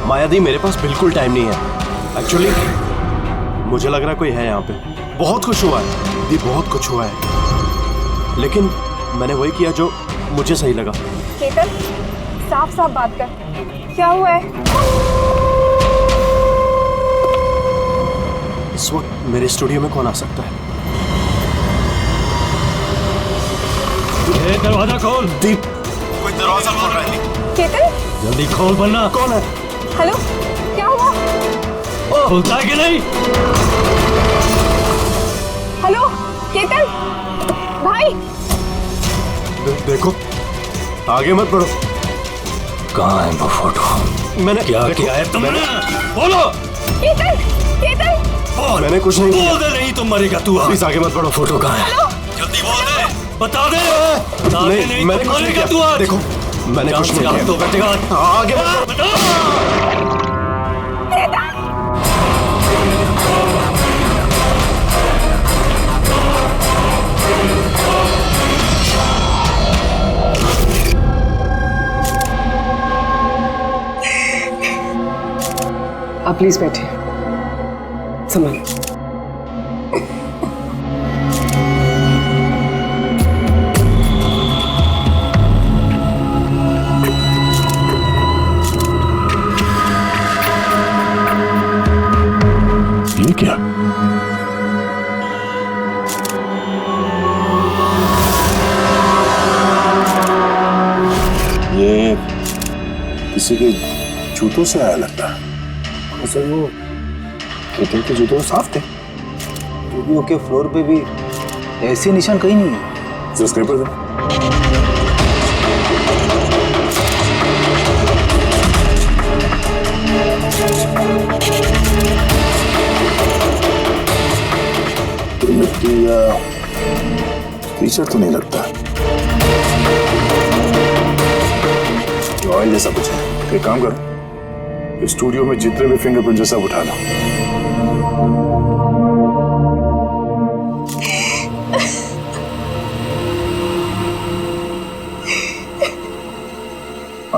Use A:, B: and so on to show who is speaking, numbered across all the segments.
A: माया दी, मेरे पास बिल्कुल टाइम नहीं है। एक्चुअली मुझे लग रहा है कोई है यहाँ पे। बहुत कुछ हुआ है दी, बहुत कुछ हुआ है, लेकिन मैंने वही किया जो मुझे सही लगा।
B: केतन, साफ साफ बात कर, क्या हुआ है?
A: इस वक्त मेरे स्टूडियो में कौन आ सकता है?
C: दरवाजा खोल।
A: दीप, कोई दरवाजा खोल रहा है।
B: केतन,
C: जल्दी खोल वरना।
A: कौन है?
B: हेलो, क्या हुआ?
C: खुलता है कि नहीं?
B: हेलो केतन भाई।
A: देखो, आगे मत बढ़ो।
C: कहाँ है वो फोटो?
A: मैंने
C: क्या किया है तुमने? बोलो।
B: केतन, केतन,
C: बोल।
A: मैंने कुछ नहीं किया।
C: बोल दे, नहीं तो मरेगा तू।
A: प्लीज आगे मत बढ़ो।
C: फोटो कहाँ है? जल्दी बोल दे, बता दे।
A: नहीं, मैंने कुछ नहीं किया। देखो, मैंने कुछ नहीं किया।
C: तो बैठेगा।
A: आगे मत बढ़ो।
D: आप प्लीज बैठे। संभाल।
C: ये क्या?
E: ये किसी के जूतों से आया लगता है। सर वो केतन के जूते साफ थे।
F: स्टूडियो के फ्लोर पे भी ऐसे निशान कहीं नहीं है।
E: जो स्क्रीन पर तो मिट्टी या कीचड़ तो नहीं लगता। ऑयल जैसा कुछ है। एक काम करो, स्टूडियो में जितने भी फिंगरप्रिंट सब उठा लो।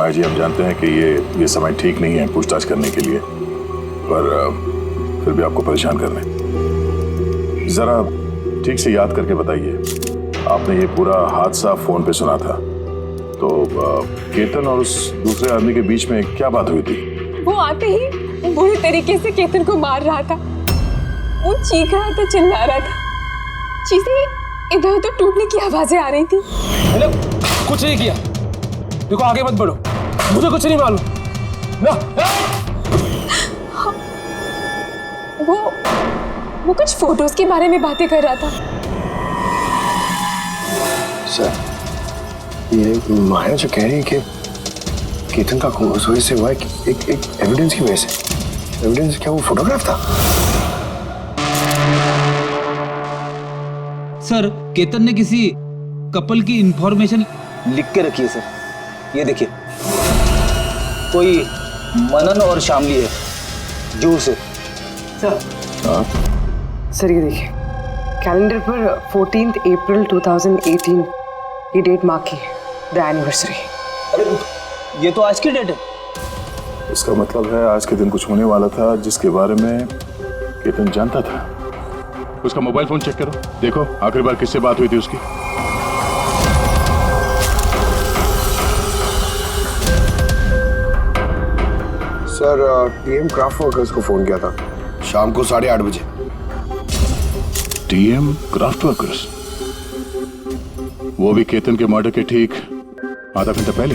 E: आज जी हम जानते हैं कि ये समय ठीक नहीं है पूछताछ करने के लिए, पर फिर भी आपको परेशान कर रहे हैं। जरा ठीक से याद करके बताइए, आपने ये पूरा हादसा फोन पे सुना था, तो केतन और उस दूसरे आदमी के बीच में क्या बात हुई थी?
B: वो आते ही बुरी तरीके से केतन को मार रहा था। वो चीख रहा था, चिल्ला रहा था, चीजें इधर उधर टूटने की आवाजें आ रही थी।
G: हेलो, कुछ नहीं किया। देखो आगे मत बढ़ो, मुझे कुछ नहीं मालूम ना।
B: वो कुछ फोटोज के बारे में बातें कर रहा था।
E: सर, ये माया जो कह रही है कि केतन का उस वजह से हुआ है, एक एविडेंस की वजह से। एविडेंस क्या? वो फोटोग्राफ था?
H: सर, केतन ने किसी कपल की इंफॉर्मेशन
F: लिख के रखी है सर, ये देखिए। कोई मनन और शामली है, जूर से।
D: सर ये देखिए, कैलेंडर पर 14 अप्रैल 2018 ये डेट मार्क की, द एनिवर्सरी।
F: अरे ये तो आज की डेट है।
E: इसका मतलब है आज के दिन कुछ होने वाला था जिसके बारे में केतन जानता था। उसका मोबाइल फोन चेक करो, देखो आखिरी बार किससे बात हुई थी उसकी। सर, टीएम क्राफ्ट वर्कर्स को फोन किया था शाम को 8:30 बजे। TM craft workers? वो भी केतन के मर्डर के ठीक आधा घंटा पहले।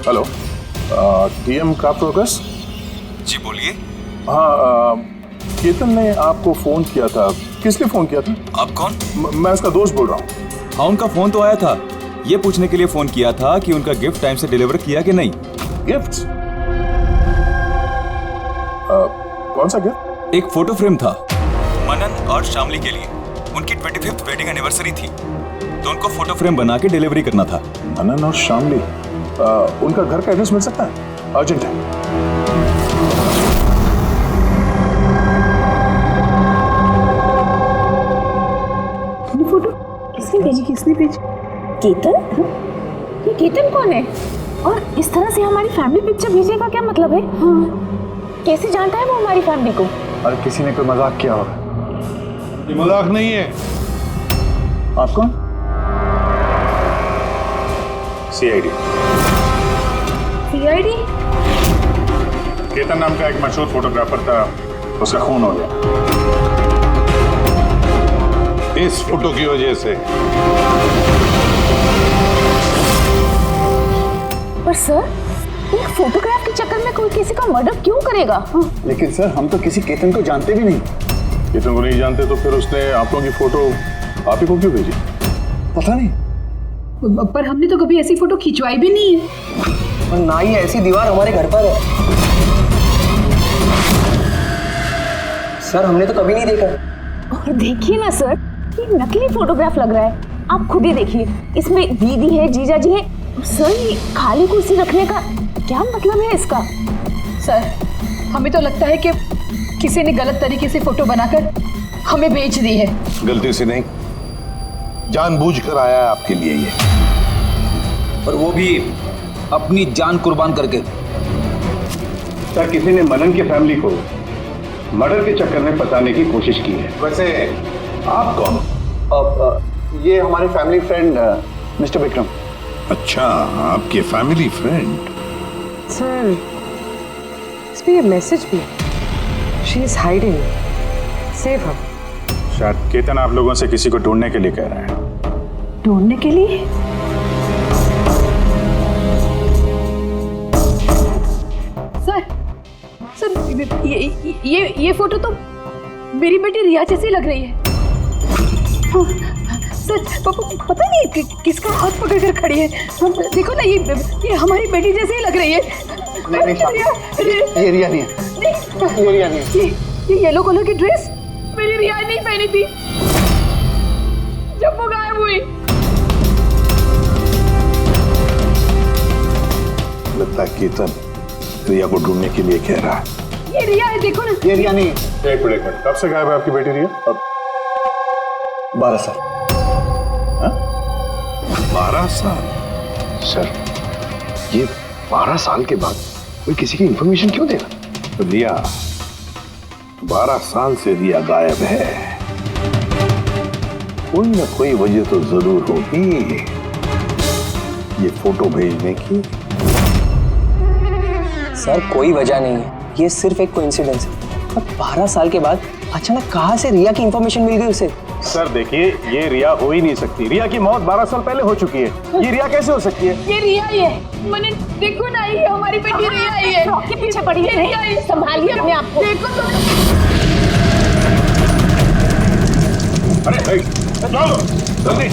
E: Hello, TM craft workers?
I: जी बोलिए।
E: हाँ, केतन ने आपको फोन किया था। किस लिए फोन किया था?
I: आप कौन?
E: मैं उसका दोस्त बोल रहा हूँ।
I: हाँ, उनका फोन तो आया था। ये पूछने के लिए फोन किया था कि उनका गिफ्ट टाइम से डिलीवर किया कि नहीं।
E: गिफ्ट? कौन सा गिफ्ट?
I: एक फोटो फ्रेम था मनन और शामली के लिए। उनकी 25th वेडिंग एनिवर्सरी थी, तो उनको फोटो फ्रेम बना के डिलीवरी करना था।
E: मनन और शामली, उनका घर का एड्रेस मिल सकता है? अर्जेंट है।
B: फोटो किसने भेजी? केतन? ये केतन कौन है और इस तरह से हमारी फैमिली पिक्चर भेजने का क्या मतलब है? कैसे जानता है वो हमारी फैमिली को?
E: अरे किसी ने कोई मजाक किया होगा।
C: ये मजाक नहीं है।
E: आप कौन? सीआईडी।
B: सीआईडी?
E: केतन नाम का एक मशहूर फोटोग्राफर था, उसका खून हो गया
C: इस फोटो की वजह से।
B: पर सर, एक फोटोग्राफ के चक्कर में कोई किसी का मर्डर क्यों करेगा?
F: लेकिन सर हम तो किसी केतन को जानते भी नहीं।
E: केतन को नहीं जानते तो फिर उसने आप लोगों की फोटो आप ही को क्यों भेजी?
F: पता नहीं।
B: पर हमने तो कभी ऐसी फोटो खिंचवाई भी नहीं है।
F: और ना ही ऐसी दीवार हमारे घर पर है। सर हमने तो कभी नहीं देखा।
B: और देखिए ना सर, ये नकली फोटोग्राफ लग रहा है। आप खुद ही देखिए, इसमें दीदी है, जीजा जी है। सर, ये खाली कुर्सी रखने का क्या मतलब है इसका?
J: सर, हमें तो लगता है कि किसी ने गलत तरीके से फोटो बनाकर हमें बेच दी है।
C: गलती से नहीं, जानबूझकर आया है आपके लिए ये।
F: और वो भी अपनी जान कुर्बान करके।
E: सर किसी ने मनन की फैमिली को मर्डर के चक्कर में फंसाने की कोशिश की है।
C: वैसे आप कौन?
F: ये हमारे फैमिली फ्रेंड मिस्टर विक्रम।
C: अच्छा, आपके फैमिली फ्रेंड।
D: सर, इस पे ये मैसेज भी, she is hiding, save her.
E: शायद केतन आप लोगों से किसी को ढूंढने के लिए कह रहा है।
B: ढूंढने के लिए?
J: सर, ये फोटो तो मेरी बेटी रिया जैसी लग रही है। सर, पता नहीं किसका हाथ पकड़ कर खड़ी है। देखो ना, ये हमारी बेटी जैसी ही लग रही है।
F: नहीं, ये रिया नहीं है। ये रिया नहीं है।
J: ये येलो कलर की ड्रेस मेरी रिया नहीं पहनी थी जब वो गायब हुई।
C: लगता है केतन रिया को ढूंढने के लिए कह रहा है।
J: ये रिया है, देखो ना।
F: ये रिया नहीं है।
E: एक मिनट कब से गायब है आपकी बेटी रिया?
F: 12 साल।
C: 12 साल?
E: सर ये 12 साल के बाद कोई किसी की इंफॉर्मेशन क्यों देगा?
C: रिया, 12 साल से रिया गायब है। कोई ना कोई वजह तो जरूर होगी ये फोटो भेजने की।
F: सर कोई वजह नहीं है, ये सिर्फ एक कोइंसिडेंस है। और 12 साल के बाद अचानक कहाँ से रिया की इंफॉर्मेशन मिल गई उसे?
E: सर देखिए, ये रिया हो ही नहीं सकती। रिया की मौत 12 साल पहले हो चुकी है। ये रिया कैसे हो सकती है?
J: ये रिया ही है। मैंने देखो ना, ये हमारी बेटी रिया ही है।
B: के पीछे पड़ी है रिया ही। संभालिए अपने आप को।
J: देखो तो।
C: अरे चलो जल्दी।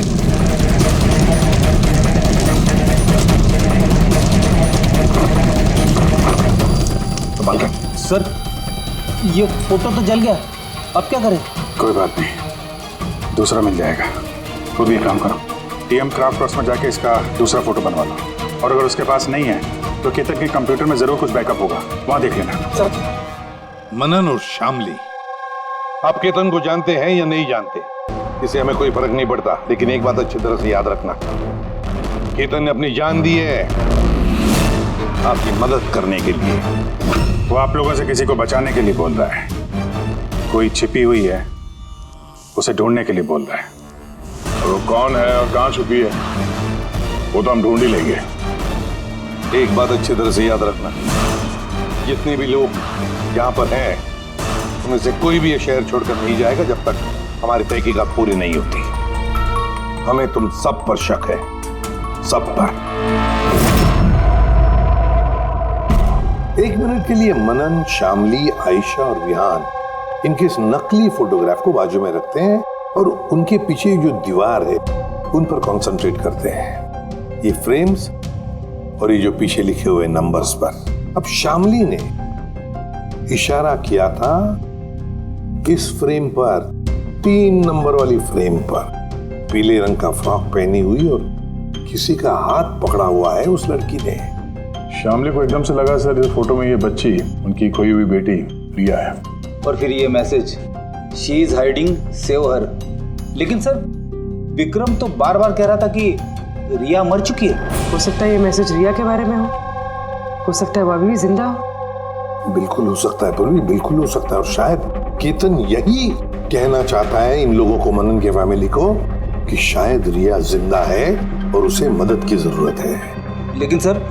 F: सर ये फोटो तो जल गया, अब क्या करें?
E: कोई बात नहीं, दूसरा मिल जाएगा। खुद भी काम करो, टीएम क्राफ्ट हाउस में जाके इसका दूसरा फोटो बनवा लो। और अगर उसके पास नहीं है तो केतन के कंप्यूटर में जरूर कुछ बैकअप होगा, वहां देख लेना।
F: सर
C: मनन और शामली, आप केतन को जानते हैं या नहीं जानते, इससे हमें कोई फर्क नहीं पड़ता। लेकिन एक बात अच्छी तरह से याद रखना, केतन ने अपनी जान दी है आपकी मदद करने के लिए।
E: वो आप लोगों से किसी को बचाने के लिए बोल रहा है। कोई छिपी हुई है, उसे ढूंढने के लिए बोल रहा है।
C: और वो कौन है और कहां छुपी है वो तो हम ढूंढ ही लेंगे। एक बात अच्छी तरह से याद रखना, जितने भी लोग यहाँ पर हैं उनमें से कोई भी ये शहर छोड़कर नहीं जाएगा जब तक हमारी तहकीकात पूरी नहीं होती। हमें तुम सब पर शक है, सब पर। एक मिनट के लिए मनन, शामली, आयशा और विहान इनके इस नकली फोटोग्राफ को बाजू में रखते हैं और उनके पीछे जो दीवार है उन पर कंसंट्रेट करते हैं, ये फ्रेम्स और ये जो पीछे लिखे हुए नंबर्स पर। अब शामली ने इशारा किया था इस फ्रेम पर, 3 नंबर वाली फ्रेम पर, पीले रंग का फ्रॉक पहनी हुई और किसी का हाथ पकड़ा हुआ है उस लड़की ने।
E: शामली को एकदम से लगा सर इस फोटो में ये बच्ची उनकी खोई हुई बेटी रिया है।
F: और फिर ये message, she is hiding, save her. लेकिन सर विक्रम तो बार बार कह रहा था कि रिया मर चुकी है।
D: हो सकता है ये मैसेज रिया के बारे में हो सकता है वो अभी भी जिंदा हो।
C: बिल्कुल हो सकता है पूर्वी, बिल्कुल हो सकता है। और शायद केतन यही कहना चाहता है इन लोगों को, मनन के फैमिली को, कि शायद रिया जिंदा है और उसे मदद की जरूरत है।
F: लेकिन सर,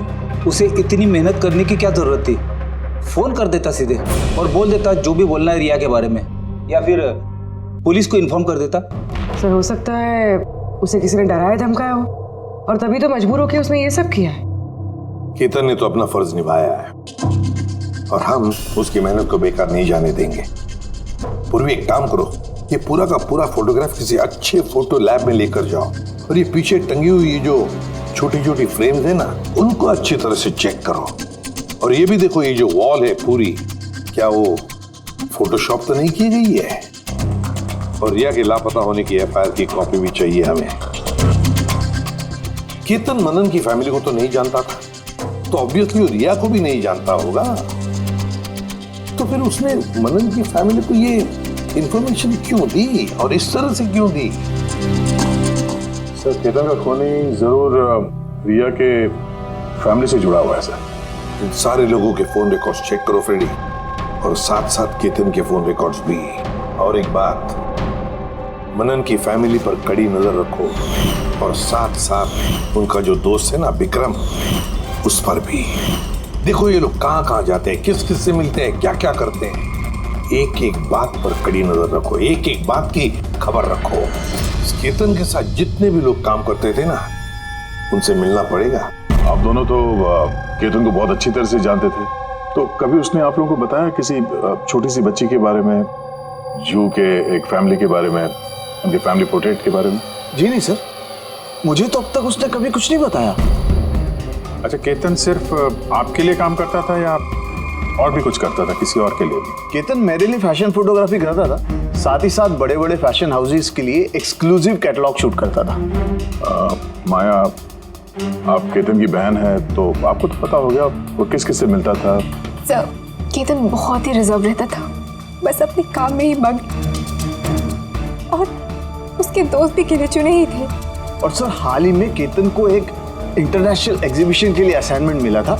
F: उसे इतनी मेहनत करने की क्या जरूरत थी? फोन कर देता सीधे और बोल देता जो भी बोलना है रिया के बारे में, या फिर पुलिस को इन्फॉर्म कर देता।
D: सर हो सकता है उसे किसी ने डराया धमकाया हो और तभी तो मजबूर होकर उसने ये सब किया है।
C: केतन ने तो अपना फर्ज निभाया है और हम उसकी मेहनत को बेकार नहीं जाने देंगे। पूर्वी एक काम करो, ये पूरा का पूरा फोटोग्राफ किसी अच्छे फोटो लैब में लेकर जाओ और ये पीछे टंगी हुई ये जो छोटी छोटी फ्रेम्स है ना, उनको अच्छी तरह से चेक करो। और ये भी देखो, ये जो वॉल है पूरी, क्या वो फोटोशॉप तो नहीं की गई है? और रिया के लापता होने की एफआईआर की कॉपी भी चाहिए हमें। केतन मनन की फैमिली को तो नहीं जानता था, तो ऑब्वियसली रिया को भी नहीं जानता होगा, तो फिर उसने मनन की फैमिली को ये इंफॉर्मेशन क्यों दी और इस तरह से क्यों दी?
E: सर, केतन का खूनी जरूर रिया के फैमिली से जुड़ा हुआ है सर।
C: इन सारे लोगों के फोन रिकॉर्ड्स चेक करो फ्रेडी, और साथ साथ केतन के फोन रिकॉर्ड्स भी। और एक बात, मनन की फैमिली पर कड़ी नजर रखो और साथ साथ उनका जो दोस्त है ना विक्रम, उस पर भी देखो। ये लोग कहां कहां जाते हैं, किस किस से मिलते हैं, क्या क्या करते हैं। एक एक बात पर कड़ी नजर रखो, एक एक बात की खबर रखो। केतन के साथ जितने भी लोग काम करते थे ना, उनसे मिलना पड़ेगा।
E: आप दोनों तो केतन को बहुत अच्छी तरह से जानते थे, तो कभी उसने आप लोगों को बताया किसी छोटी सी बच्ची के बारे में, जू के एक फैमिली के बारे में, उनके फैमिली पोर्ट्रेट के बारे में?
F: जी नहीं सर, मुझे तो अब तक उसने कभी कुछ नहीं बताया।
E: अच्छा, केतन सिर्फ आपके लिए काम करता था या और भी कुछ करता था किसी और के लिए भी?
K: केतन मेरे लिए फैशन फोटोग्राफी करता था, साथ ही साथ बड़े बड़े फैशन हाउसेस के लिए एक्सक्लूसिव कैटलॉग शूट करता था।
E: माया, आप केतन की बहन है तो आपको तो पता हो गया वो किस किस से मिलता था।
B: सर, केतन बहुत ही रिजर्व रहता था, बस अपने काम में ही मग्न, और उसके दोस्त भी गिने चुने ही थे।
K: और सर, हाल ही में केतन को एक इंटरनेशनल एग्जीबिशन के लिए असाइनमेंट मिला था,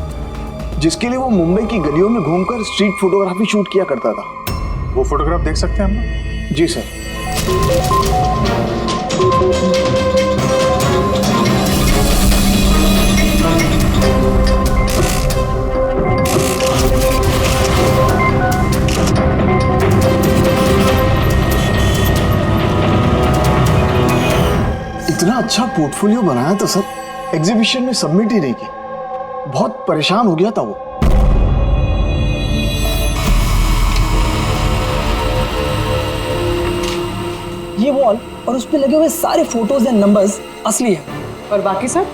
K: जिसके लिए वो मुंबई की गलियों में घूमकर स्ट्रीट फोटोग्राफी शूट किया करता था।
E: वो फोटोग्राफ देख सकते हैं हम?
K: जी सर। इतना अच्छा पोर्टफोलियो बनाया था सर, एग्जीबिशन में सबमिट ही नहीं की। बहुत परेशान हो गया था वो।
L: ये वॉल और उस पे लगे हुए सारे फोटोज एंड नंबर्स असली है।
D: और बाकी सब?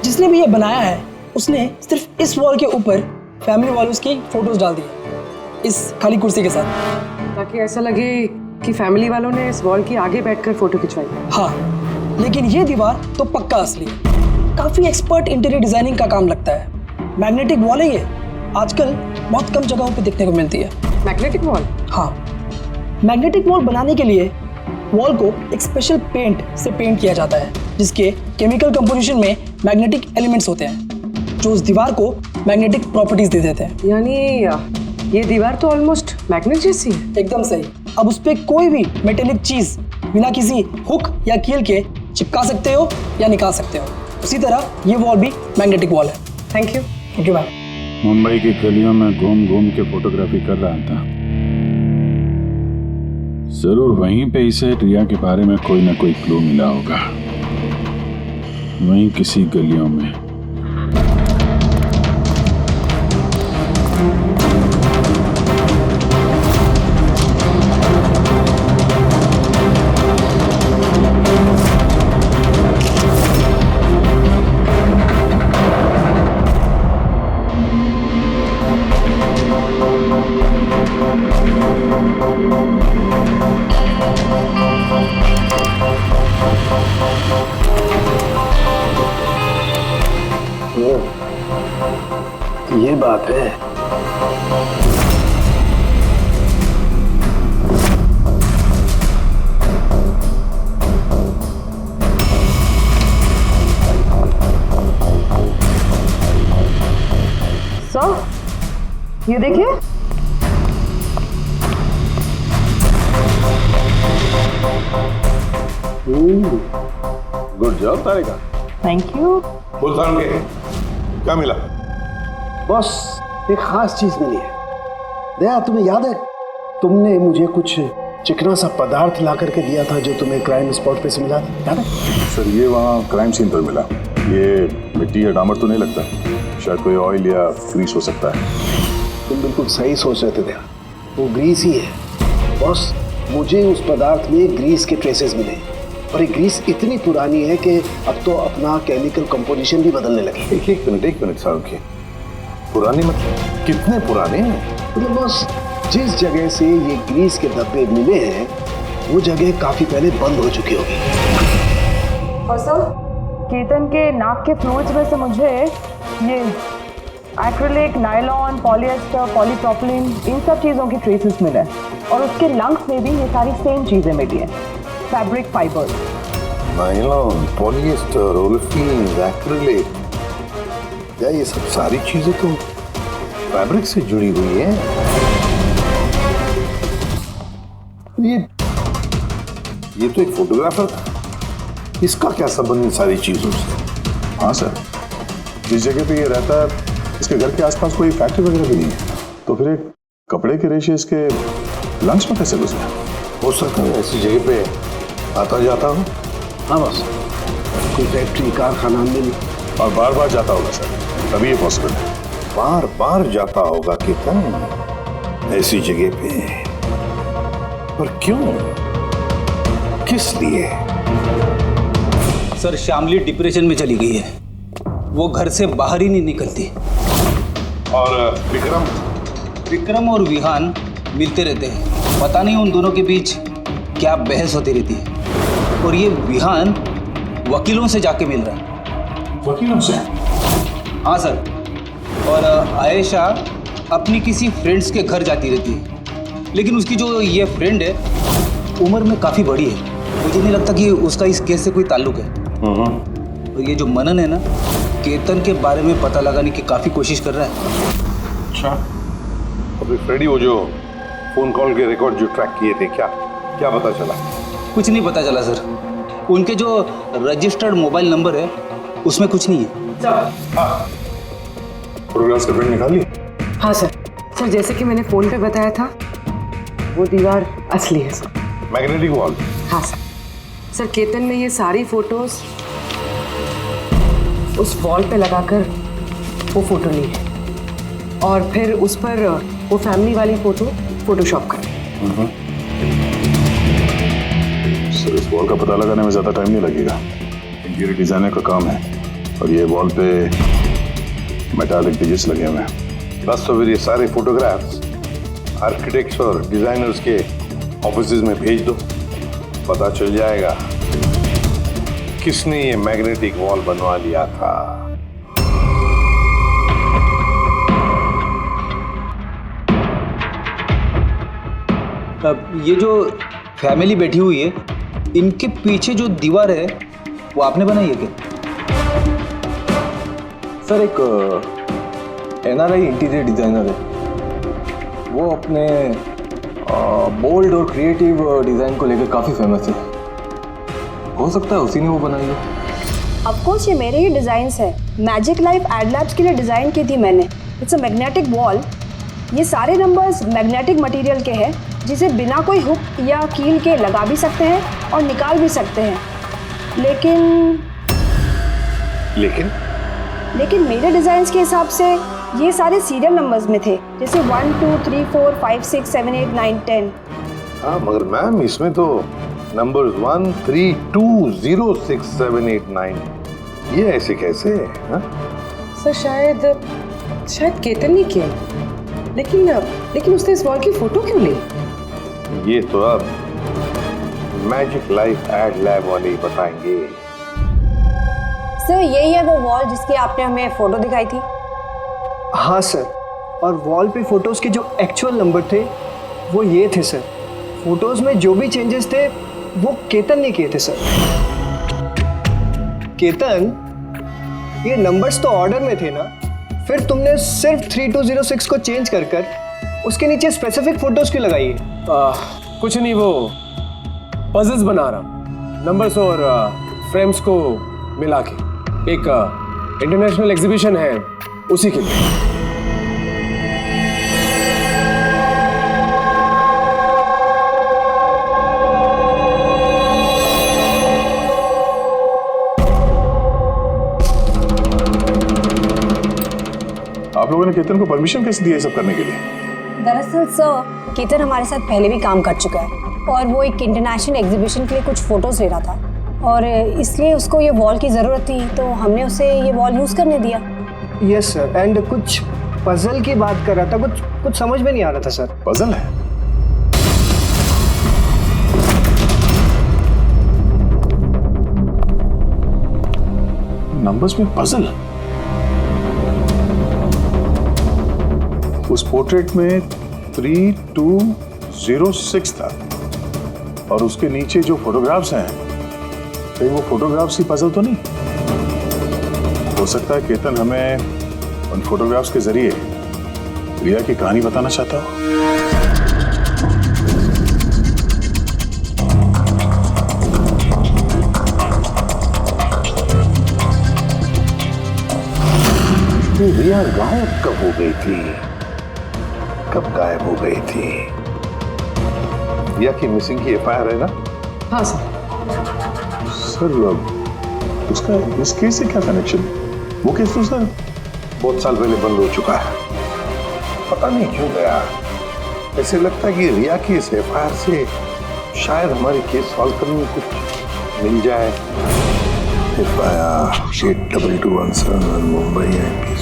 L: जिसने भी ये बनाया है उसने सिर्फ इस वॉल के ऊपर फैमिली वालों की फोटोज डाल दी है, इस खाली कुर्सी के साथ,
D: ताकि ऐसा लगे कि फैमिली वालों ने इस वॉल के आगे बैठकर फोटो खिंचवाई।
L: हाँ, लेकिन ये दीवार तो पक्का असली है। काफी एक्सपर्ट इंटीरियर डिजाइनिंग का काम लगता है। मैग्नेटिक वॉल है ये, आजकल बहुत कम जगहों पे देखने को मिलती है।
D: Magnetic wall?
L: हाँ, मैग्नेटिक वॉल बनाने के लिए वॉल को एक स्पेशल पेंट से पेंट किया जाता है, जिसके केमिकल कंपोजिशन में मैग्नेटिक एलिमेंट्स होते हैं, जो उस दीवार को मैग्नेटिक प्रॉपर्टीज दे देते हैं।
D: यानी ये दीवार तो ऑलमोस्ट मैग्नेट जैसी है।
L: एकदम सही। अब उस पे कोई भी मेटेलिक चीज बिना किसी हुक या कील के चिपका सकते हो या निकाल सकते हो। उसी तरह ये वॉल भी मैग्नेटिक वॉल है।
D: Thank you.
L: Thank you ma'am.
E: Mumbai की गलियों में घूम घूम के फोटोग्राफी कर रहा था। जरूर वहीं पे इसे रिया के बारे में कोई ना कोई क्लू मिला होगा, वहीं किसी गलियों में।
K: ये बात है।
D: ये देखिए,
C: good job Tarika.
D: Thank you.
C: बुल्तान के क्या मिला?
K: बॉस, एक खास चीज मिली है। दया, तुम्हें याद है तुमने मुझे कुछ चिकना सा पदार्थ ला करके दिया था जो तुम्हें क्राइम स्पॉट पे से मिला था, याद है?
E: सर ये वहाँ क्राइम सीन पर मिला। ये मिट्टी या डामर तो नहीं लगता, शायद कोई ऑयल या ग्रीस हो सकता है।
K: तुम बिल्कुल सही सोच रहे थे दया, वो ग्रीस ही है। बॉस, मुझे उस पदार्थ में ग्रीस के ट्रेसेस मिले और ये ग्रीस इतनी पुरानी है कि अब तो अपना केमिकल कंपोजिशन भी बदलने लगी।
C: एक मिनट साहब की पुरानी मतलब कितने पुराने हैं?
K: मतलब बॉस, जिस जगह से ये ग्रीस के डब्बे मिले हैं वो जगह काफी पहले बंद हो चुकी होगी।
D: और सर, केतन के नाक के फ्लूइड्स में से मुझे ये एक्रिलिक, नायलॉन, पॉलिएस्टर, पॉलीप्रोपिलीन, इन सब चीज़ों की ट्रेसेस मिले और उसके लंग्स में भी ये सारी सेम चीज़ें मिली हैं, fabric fibres.
C: Nylon, polyester, olefin, acrylic, क्या ये सब सारी चीजें तो फैब्रिक से जुड़ी हुई हैं? ये तो एक फोटोग्राफर था, इसका क्या संबंध इन सारी चीजों से?
E: हाँ सर, जिस जगह पे ये रहता है इसके घर के आसपास कोई फैक्ट्री वगैरह भी नहीं है, तो फिर एक कपड़े के रेशे इसके लंच में कैसे घुसे?
C: हो सकता है ऐसी जगह पे आता जाता हूँ।
K: हाँ बॉस, कोई फैक्ट्री, कारखाना मिल
E: और बार बार जाता होगा सर, तभी ये पॉसिबल है।
C: बार बार जाता होगा केतन ऐसी जगह पे, पर क्यों, किस लिए?
F: सर श्यामली डिप्रेशन में चली गई है, वो घर से बाहर ही नहीं निकलती।
C: और
F: विक्रम और विहान मिलते रहते हैं, पता नहीं उन दोनों के बीच क्या बहस होती रहती है। और ये विहान वकीलों से जाके मिल रहा है।
E: वकीलों से?
F: हाँ सर, और आयशा अपनी किसी फ्रेंड्स के घर जाती रहती है, लेकिन उसकी जो ये फ्रेंड है उम्र में काफ़ी बड़ी है, मुझे नहीं लगता कि उसका इस केस से कोई ताल्लुक है। और ये जो मनन है ना, केतन के बारे में पता लगाने की काफ़ी कोशिश कर रहा है।
C: अच्छा, अभी फ्रेडी वो जो फोन कॉल के रिकॉर्ड जो ट्रैक किए थे, क्या पता चला?
F: कुछ नहीं पता चला सर, उनके जो रजिस्टर्ड मोबाइल नंबर है उसमें कुछ नहीं है।
E: फोटोग्राफ्स का प्रिंट निकाल ली?
D: हाँ सर, जैसे कि मैंने फोन पे बताया था, वो दीवार असली है सर।
C: Magnetic wall?
D: हाँ सर, केतन ने ये सारी फोटोज उस वॉल पे लगाकर वो फोटो ली है और फिर उस पर वो फैमिली वाली फोटो फोटोशॉप कर।
E: सर इस वॉल का पता लगाने में ज़्यादा टाइम नहीं लगेगा, इंटीरियर डिजाइनर का काम है और ये वॉल पे मेटालिक डिजिट्स लगे हुए हैं।
C: बस तो फिर ये सारे फोटोग्राफ्स आर्किटेक्ट्स और डिजाइनर्स के ऑफिसेज में भेज दो, पता चल जाएगा किसने ये मैग्नेटिक वॉल बनवा लिया था।
F: अब ये जो फैमिली बैठी हुई है, इनके पीछे जो दीवार है वो आपने बनाई है क्या?
M: सर एक NRI इंटीरियर डिजाइनर है, वो अपने बोल्ड और क्रिएटिव डिजाइन को लेकर काफ़ी फेमस है, हो सकता है उसी ने वो बनाई है।
N: ऑफ कोर्स ये मेरे ही डिज़ाइंस है, मैजिक लाइफ एड लैब्स के लिए डिज़ाइन की थी मैंने। इट्स अ मैग्नेटिक वॉल, ये सारे नंबर्स मैग्नेटिक मटेरियल के हैं जिसे बिना कोई हुक या कील के लगा भी सकते हैं और निकाल भी सकते हैं। लेकिन मेरे डिज़ाइंस के हिसाब से ये सारे सीरियल नंबर्स में थे, जैसे 1 2 3 4 5 6 7 8 9 10।
C: हाँ मगर मैम इसमें तो नंबर्स 1 3 2 0 6 7 8 9 ये ऐसे कैसे?
D: सर शायद केतन ने किया, लेकिन उसने इस वॉल की फोटो क्यों ली?
C: ये तो अब मैजिक लाइफ एड लैब वाले ही बताएंगे।
N: सर यही है वो वॉल जिसकी आपने हमें फोटो दिखाई थी?
L: हाँ सर, और वॉल पे फोटोज के जो एक्चुअल नंबर थे वो ये थे सर। फोटोज में जो भी चेंजेस थे वो केतन ने किए थे सर। केतन, ये नंबर्स तो ऑर्डर में थे ना,
O: फिर तुमने सिर्फ 3206 को चेंज कर कर उसके नीचे स्पेसिफिक फोटोज क्यों लगाई है?
G: कुछ नहीं, वो पजल्स बना रहा, नंबर्स और फ्रेम्स को मिला के एक इंटरनेशनल एग्जीबिशन है उसी के लिए।
E: आप लोगों ने केतन को परमिशन कैसे दी है सब करने के लिए?
N: दरअसल सर, केतन हमारे साथ पहले भी काम कर चुका है और वो एक इंटरनेशनल एग्जीबिशन के लिए कुछ फोटोज ले रहा था और इसलिए उसको ये वॉल की ज़रूरत थी, तो हमने उसे ये वॉल यूज़ करने दिया।
O: यस सर, एंड कुछ पजल की बात कर रहा था, कुछ समझ में नहीं आ रहा था सर।
E: पजल है? नंबर्स में पजल? उस पोर्ट्रेट में 3206 था और उसके नीचे जो फोटोग्राफ्स हैं, कहीं वो फोटोग्राफ्स ही पजल तो नहीं? हो सकता है केतन हमें उन फोटोग्राफ्स के जरिए रिया की कहानी बताना चाहता हो।
C: रिया गायब कब हो गई थी? कब गायब हो गई थी? रिया की मिसिंग की एफआईआर है ना?
L: हाँ सर।
E: सर उसका इस केस से क्या कनेक्शन? वो केस तो सर
C: बहुत साल पहले बंद हो चुका है, पता नहीं क्यों गया। ऐसे लगता है कि रिया की इस एफआईआर से शायद हमारी केस सॉल्व करने में कुछ मिल जाए। FIR 8221 Mumbai MP.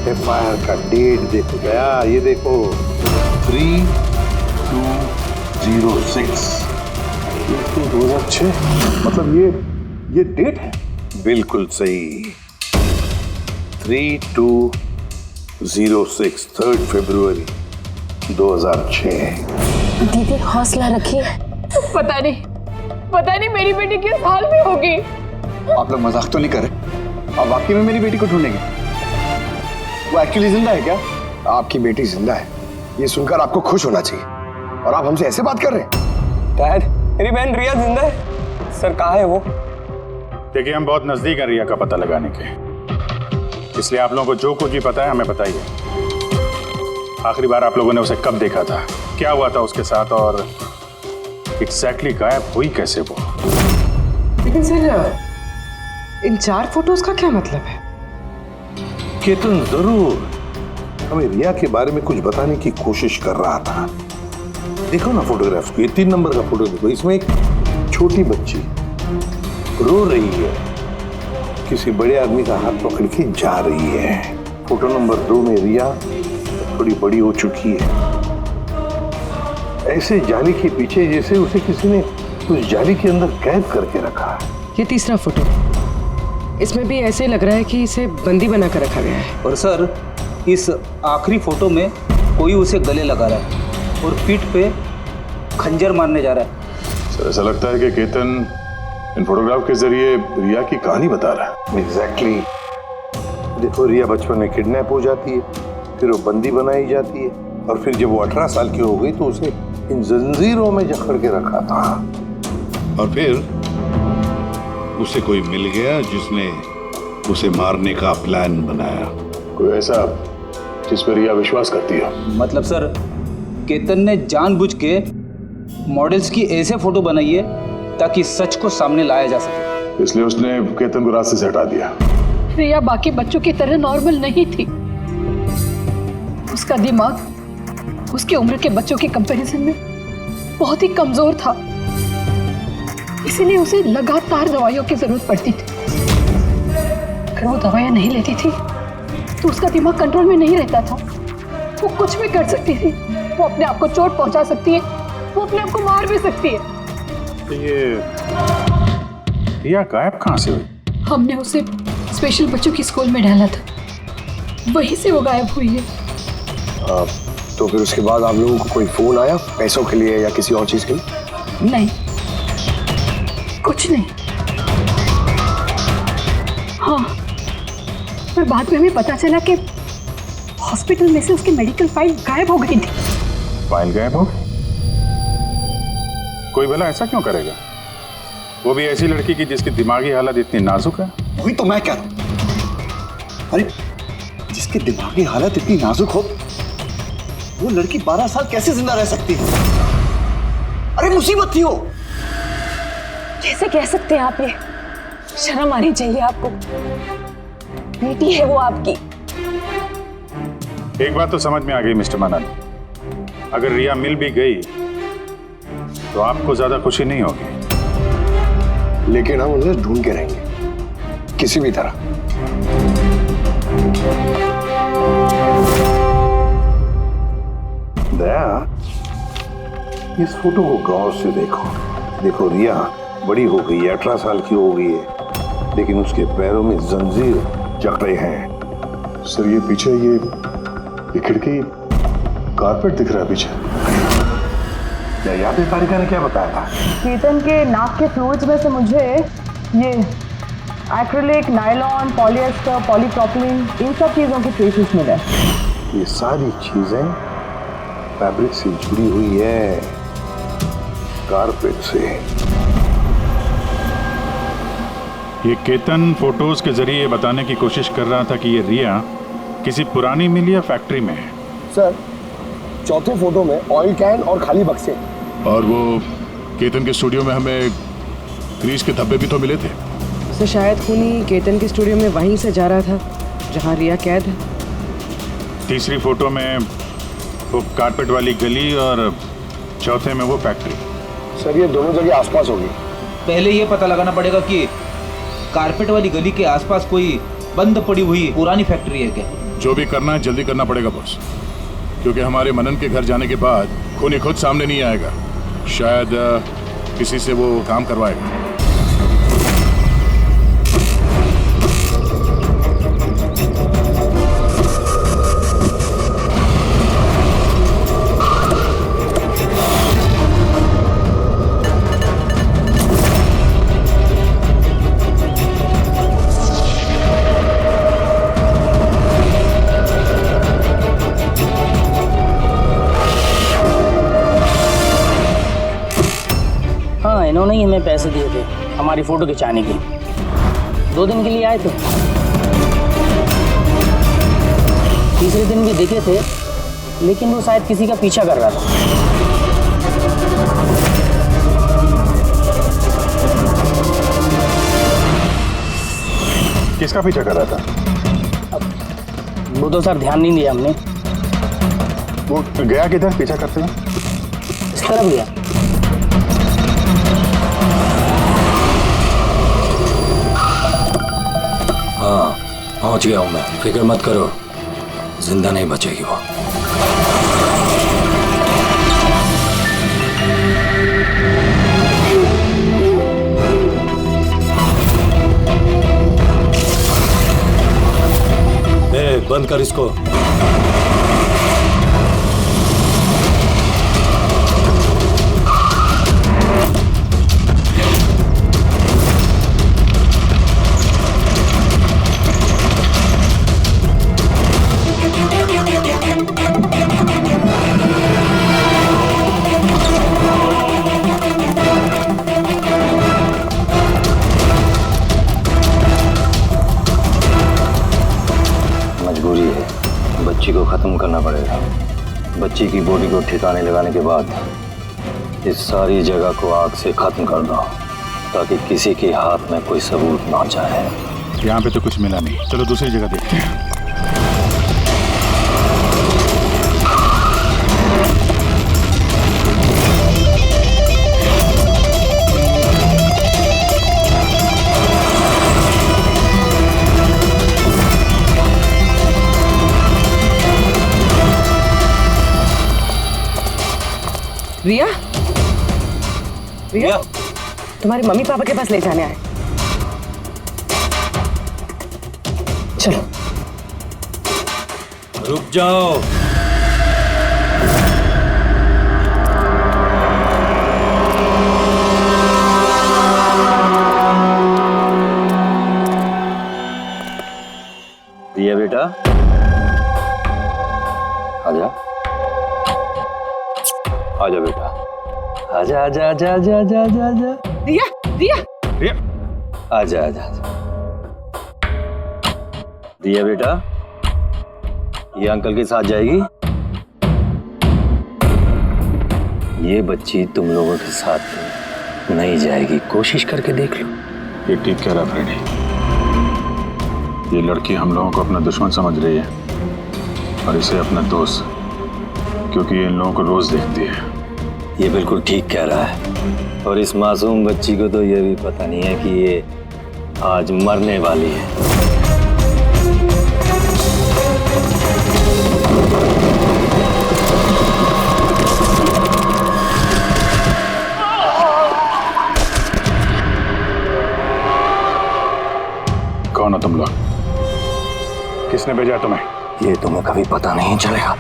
C: एफआईआर का डेट देखो गया, ये देखो 3206
E: 2006। मतलब ये डेट है?
C: बिल्कुल सही, 3206 3 फरवरी 2006।
N: दीदी हौसला रखिए।
J: पता नहीं मेरी बेटी किस हाल में होगी।
K: आप लोग मजाक तो नहीं कर रहे? आप वाकई में मेरी बेटी को ढूंढेंगे? वो एक्चुअली जिंदा है क्या? आपकी बेटी जिंदा है, ये सुनकर आपको खुश होना चाहिए, और आप हमसे ऐसे बात कर रहे हैं?
M: डैड, मेरी बहन रिया जिंदा है। सर कहाँ है वो?
E: देखिए, हम बहुत नजदीक हैं रिया का पता लगाने के, इसलिए आप लोगों को जो कुछ भी पता है हमें बताइए। आखिरी बार आप लोगों ने उसे कब देखा था, क्या हुआ था उसके साथ, और एग्जैक्टली गायब हुई कैसे वो?
D: लेकिन सर, इन 4 फोटोज का क्या मतलब है?
C: केतन जरूर हमें रिया के बारे में कुछ बताने की कोशिश कर रहा था। देखो ना फोटोग्राफ्स को, ये 3 नंबर का फोटो देखो, इसमें एक छोटी बच्ची रो रही है, किसी बड़े आदमी का हाथ पकड़ के जा रही है। फोटो नंबर 2 में रिया थोड़ी बड़ी हो चुकी है, ऐसे जाली के पीछे जैसे उसे किसी ने उस जाली के अंदर कैद करके रखा है।
D: ये तीसरा फोटो, इसमें भी ऐसे लग रहा है कि इसे बंदी बना कर रखा गया है।
F: और सर, इस आखिरी फोटो में कोई उसे गले लगा रहा है और पीठ पे खंजर मारने जा रहा है।
E: सर, ऐसा लगता है कि केतन इन फोटोग्राफ के जरिए रिया की कहानी बता रहा है।
C: एग्जैक्टली। देखो, रिया बचपन में किडनैप हो जाती है, फिर वो बंदी बनाई जाती है, और फिर जब वो 18 साल की हो गई तो उसे इन जंजीरों में जकड़ के रखा था,
P: और फिर उसे कोई मिल गया जिसने उसे मारने का प्लान बनाया।
E: कोई ऐसा जिस पर रिया विश्वास करती है?
F: मतलब सर, केतन ने जानबूझ के मॉडल्स की ऐसे फोटो बनाई है ताकि सच को सामने लाया जा सके,
E: इसलिए उसने केतन को रास्ते से हटा दिया।
J: रिया बाकी बच्चों की तरह नॉर्मल नहीं थी। उसका दिमाग उसकी उम्र के बच्चों के कंपैरिजन में बहुत ही कमजोर था, इसीलिए उसे लगातार दवाइयों की जरूरत पड़ती थी। अगर वो दवाइयां नहीं लेती थी तो उसका दिमाग कंट्रोल में नहीं रहता था। वो कुछ भी कर सकती थी, वो अपने आप को चोट पहुंचा सकती है, वो अपने आप को मार भी सकती है।
E: तो ये रिया गायब कहाँ से हुई?
J: हमने उसे स्पेशल बच्चों की स्कूल में डाला था, वहीं से वो गायब हुई है।
K: तो फिर उसके बाद आप लोगों को कोई फोन आया पैसों के लिए या किसी और चीज के लिए?
J: नहीं, कुछ नहीं। हाँ, और बाद में हमें पता चला कि हॉस्पिटल में से उसकी मेडिकल फाइल गायब हो गई थी।
E: फाइल गायब हो गई? कोई भला ऐसा क्यों करेगा? वो भी ऐसी लड़की की जिसकी दिमागी हालत इतनी नाजुक है।
K: वही तो मैं कह रहा हूं। अरे जिसकी दिमागी हालत इतनी नाजुक हो, वो लड़की 12 साल कैसे जिंदा रह सकती है? अरे मुसीबत थी वो।
B: कैसे कह सकते हैं आप ये? शर्म आनी चाहिए आपको। बेटी है वो आपकी।
E: एक बात तो समझ में आ गई मिस्टर मनन, अगर रिया मिल भी गई तो आपको ज्यादा खुशी नहीं होगी।
C: लेकिन हम उन्हें ढूंढ के रहेंगे किसी भी तरह। दया, इस फोटो को गौर से देखो। देखो रिया बड़ी हो गई है, 18 साल की हो गई है, लेकिन उसके पैरों में जंजीर जकड़े हैं।
E: सर ये पीछे ये खिड़की कारपेट दिख रहा है पीछे।
C: याद है तारिका ने क्या बताया था?
D: केतन के नाक के फ्लूइड्स में से मुझे ये एक्रिलिक, नायलॉन, पॉलिएस्टर, पॉलीप्रोपिलीन, इन सब चीज़ों के ट्रेसेस मिले।
C: ये सारी चीजें फैब्रिक से जुड़ी हुई है, कारपेट से।
E: ये केतन फोटोज के जरिए ये बताने की कोशिश कर रहा था कि ये रिया किसी पुरानी मिल या फैक्ट्री में है।
M: सर चौथे फोटो में ऑयल कैन और खाली बक्से।
E: और वो केतन के स्टूडियो में हमें ग्रीस के धब्बे भी तो मिले थे।
Q: तो शायद खूनी केतन के स्टूडियो में वहीं से जा रहा था जहां रिया कैद है।
E: तीसरी फोटो में वो कारपेट वाली गली और चौथे में वो फैक्ट्री।
M: सर ये दोनों जगह आसपास होगी।
F: पहले ये पता लगाना पड़ेगा कि कारपेट वाली गली के आसपास कोई बंद पड़ी हुई पुरानी फैक्ट्री है क्या?
E: जो भी करना है जल्दी करना पड़ेगा बॉस, क्योंकि हमारे मनन के घर जाने के बाद खूनी खुद सामने नहीं आएगा। शायद किसी से वो काम करवाएगा।
R: इन्होंने ही हमें पैसे दिए थे हमारी फोटो खिंचाने के। 2 दिन के लिए आए थे, तीसरे दिन भी दिखे थे, लेकिन वो शायद किसी का पीछा कर रहा था।
E: किसका पीछा कर रहा था?
R: वो तो सर ध्यान नहीं दिया हमने।
E: वो गया किधर पीछा करते हुए?
R: इस तरफ गया।
S: हाँ पहुंच गया हूं मैं, फिक्र मत करो, जिंदा नहीं बचेगी वो। बंद कर इसको।
T: बच्ची को खत्म करना पड़ेगा। बच्ची की बॉडी को ठिकाने लगाने के बाद इस सारी जगह को आग से खत्म कर दो, ताकि किसी के हाथ में कोई सबूत ना जाए।
E: यहाँ पे तो कुछ मिला नहीं, चलो दूसरी जगह देखते हैं।
Q: रिया, रिया, तुम्हारे मम्मी पापा के पास ले जाने आए। चलो।
S: रुक जाओ।
T: रिया बेटा, आजा आजा बेटा, आजा आजा आजा आजा आजा आजा आजा।
J: रिया रिया
T: रिया, आजा आजा आजा। रिया बेटा, ये अंकल के साथ जाएगी। ये बच्ची तुम लोगों के साथ नहीं जाएगी, कोशिश करके देख लो।
E: ये ठीक कह रहा फ्रेडी। ये लड़की हम लोगों को अपना दुश्मन समझ रही है और इसे अपना दोस्त, क्योंकि ये इन लोगों को रोज देखती है।
T: ये बिल्कुल ठीक कह रहा है और इस मासूम बच्ची को तो ये भी पता नहीं है कि ये आज मरने वाली है।
E: कौन हो तुम लोग? किसने भेजा तुम्हें?
T: ये तुम्हें कभी पता नहीं चलेगा।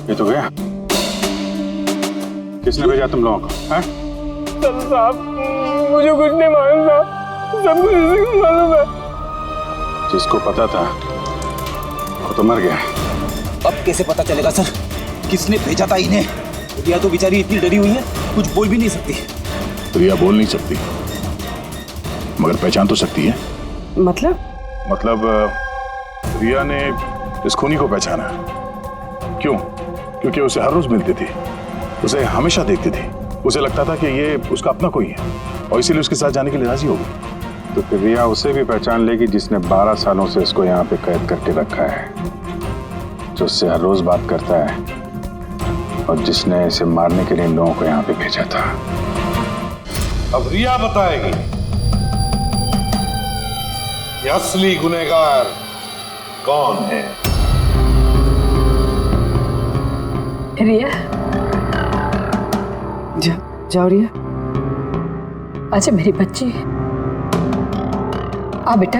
E: ये तो गया। किसने भेजा तुम लोगों को? हैं?
G: साहब मुझे कुछ नहीं मालूम था, सब कुछ इसी को मालूम है।
E: जिसको पता था वो तो मर गया।
F: अब कैसे पता चलेगा सर किसने भेजा था इन्हें? रिया तो बेचारी इतनी डरी हुई है, कुछ बोल भी नहीं सकती।
E: रिया बोल नहीं सकती मगर पहचान तो सकती है।
Q: मतलब
E: रिया ने इस खूनी को पहचाना। क्यों? क्योंकि उसे हर रोज मिलती थी, उसे हमेशा देखती थी, उसे लगता था कि ये उसका अपना कोई है और इसीलिए उसके साथ जाने के लिए राजी हो गई।
U: तो फिर रिया उसे भी पहचान लेगी जिसने 12 सालों से इसको यहाँ पे कैद करके रखा है, जो उससे हर रोज बात करता है और जिसने इसे मारने के लिए इन लोगों को यहाँ पे भेजा था।
C: अब रिया बताएगी कि असली गुनहगार कौन है।
J: रिया
Q: जाओ रिया।
J: अच्छा मेरी बच्ची, आ बेटा।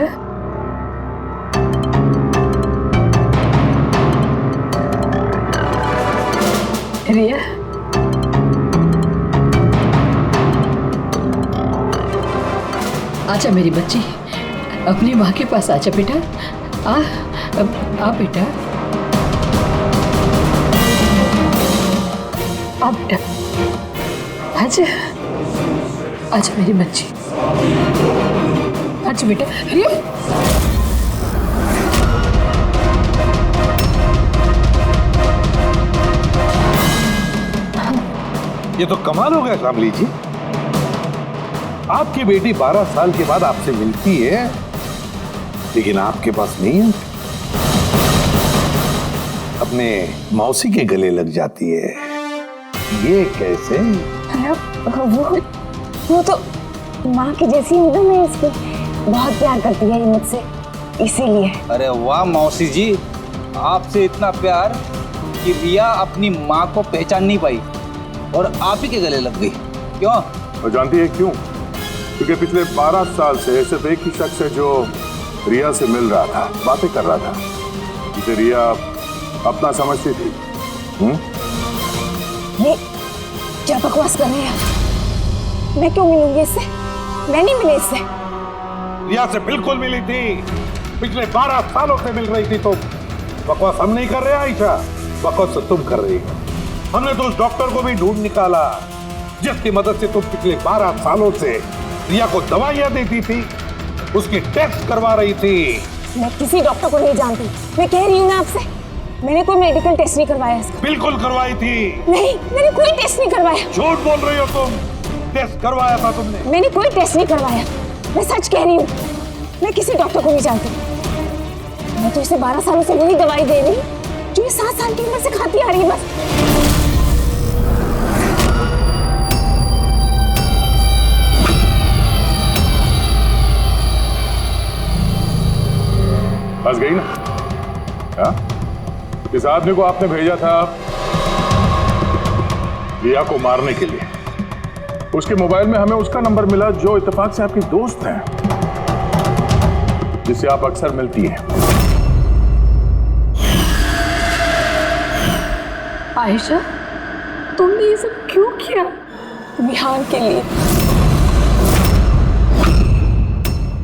J: रिया आजा मेरी बच्ची, अपनी माँ के पास आजा बेटा। आ बेटा, आ बेटा, आजा आजा मेरी बच्ची, आजा बेटा। रिया
C: ये तो कमाल हो गया शामली जी, आपकी बेटी 12 साल के बाद आपसे मिलती है लेकिन आपके पास नहीं है, अपने मौसी के गले लग जाती है। ये कैसे?
B: वो तो माँ की जैसी हूँ ना मैं, इसको बहुत प्यार करती है ये मुझसे, इसीलिए।
F: अरे वाह मौसी जी, आपसे इतना प्यार कि रिया अपनी माँ को पहचान नहीं पाई और आप ही के गले लग गई। क्यों?
E: और जानती है क्यों? क्योंकि पिछले 12 साल से सिर्फ एक ही शख्स है जो रिया से मिल रहा था, बातें कर रहा था, जिसे रिया अपना समझती थी।
B: ये क्या बकवास कर रहे हैं? मैं क्यों मिलूंगी इससे? मैं नहीं मिली इससे।
C: रिया से बिल्कुल मिली थी, पिछले 12 सालों से मिल रही थी। तो बकवास हम नहीं कर रहे आयशा, बकवास तो तुम कर रही हो। हमने तो उस डॉक्टर को भी ढूंढ निकाला जिसकी मदद से तुम पिछले 12 सालों से रिया को दवाइयां देती थी, उसकी टेस्ट करवा रही थी।
B: मैं किसी डॉक्टर को नहीं जानती, मैं कह रही हूँ ना आपसे, मैंने कोई मेडिकल टेस्ट नहीं करवाया इसका।
C: बिल्कुल करवाई थी।
B: नहीं, मैंने कोई टेस्ट नहीं करवाया।
C: झूठ बोल रही हो तुम, टेस्ट करवाया था तुमने।
B: मैंने कोई टेस्ट नहीं करवाया, मैं सच कह रही हूँ। मैं किसी डॉक्टर को नहीं जानती, मैं तो इसे 12 सालों से वही दवाई दे रही जो ये 7 साल की उम्र से खाती आ रही है बस।
E: फंस गई ना? हाँ? इस आदमी को आपने भेजा था रिया को मारने के लिए। उसके मोबाइल में हमें उसका नंबर मिला जो इत्तेफाक से आपकी दोस्त हैं। जिससे आप अक्सर मिलती हैं।
J: आयशा, तुमने ये सब क्यों किया?
B: विहान के लिए।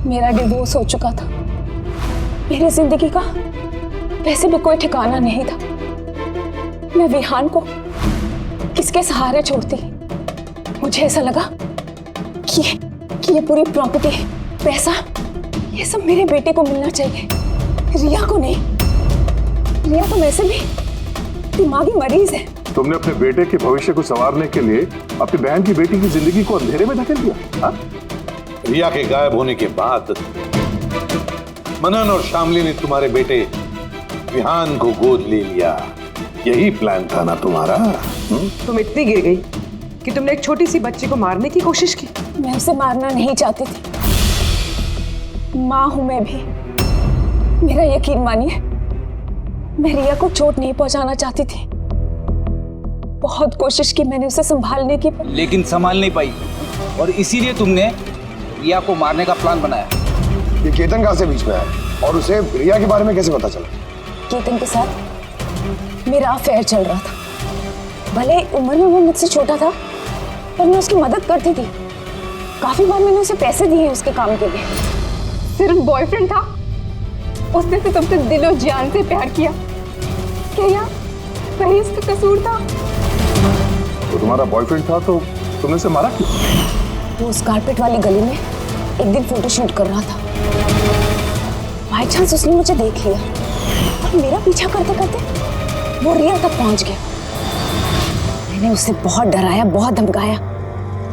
B: मेरा डिवोर्स हो चुका था, मेरी जिंदगी का वैसे भी कोई ठिकाना नहीं था। मैं विहान को किसके सहारे छोड़ती? मुझे ऐसा लगा कि ये पूरी प्रॉपर्टी, पैसा, ये सब मेरे बेटे को मिलना चाहिए, रिया को नहीं। रिया तो वैसे भी दिमागी मरीज है।
E: तुमने अपने बेटे के भविष्य को संवारने के लिए अपनी बहन की बेटी की जिंदगी को अंधेरे में धकेल दिया। हाँ?
C: रिया के गायब होने के बाद मनन और शामली ने तुम्हारे बेटे विहान को गोद ले लिया। यही प्लान था ना तुम्हारा?
Q: तुम इतनी गिर गई कि तुमने एक छोटी सी बच्ची को मारने की कोशिश की।
B: मैं उसे मारना नहीं चाहती थी, माँ हूं मैं भी। मेरा यकीन मानिए, मैं रिया को चोट नहीं पहुंचाना चाहती थी। बहुत कोशिश की मैंने उसे संभालने की,
F: लेकिन संभाल नहीं पाई और इसीलिए तुमने रिया को मारने का प्लान बनाया।
K: ये केतन कहाँ से बीच में आया और उसे रिया के बारे में कैसे पता चला?
B: केतन के साथ मेरा अफेयर चल रहा था। भले उम्र में वो मुझसे छोटा था, पर मैं उसकी मदद करती थी। काफी बार मैंने उसे पैसे दिए उसके काम के लिए।
J: सिर्फ बॉयफ्रेंड था, उसने तो तुमसे दिलो जान से प्यार किया। क्या वही उसका कसूर था?
E: तो तुम्हारा बॉयफ्रेंड था तो तुमने उसे मारा क्यों?
B: वो उस कारपेट वाली गली में एक दिन फोटोशूट कर रहा था। बाय चांस उसने मुझे देख लिया और मेरा पीछा करते करते वो रिया तक पहुंच गया। मैंने उसे बहुत डराया, बहुत धमकाया,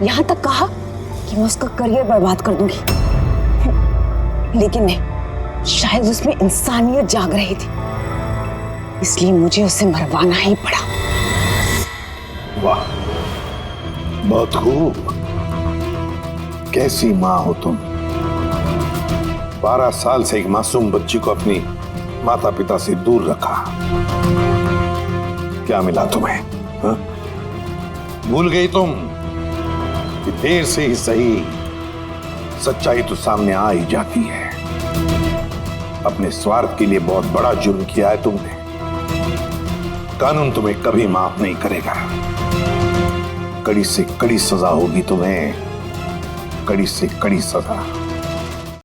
B: यहाँ तक कहा कि मैं उसका करियर बर्बाद कर दूंगी। लेकिन नहीं, शायद उसमें इंसानियत जाग रही थी, इसलिए मुझे उसे मरवाना ही पड़ा।
C: वाह, बहुत खूब। कैसी माँ हो तुम। 12 साल से एक मासूम बच्ची को अपनी माता पिता से दूर रखा। क्या मिला तुम्हें? हा? भूल गई तुम कि देर से ही सही सच्चाई तो सामने आ ही जाती है। अपने स्वार्थ के लिए बहुत बड़ा जुर्म किया है तुमने। कानून तुम्हें कभी माफ नहीं करेगा। कड़ी से कड़ी सजा होगी तुम्हें, कड़ी से कड़ी सजा।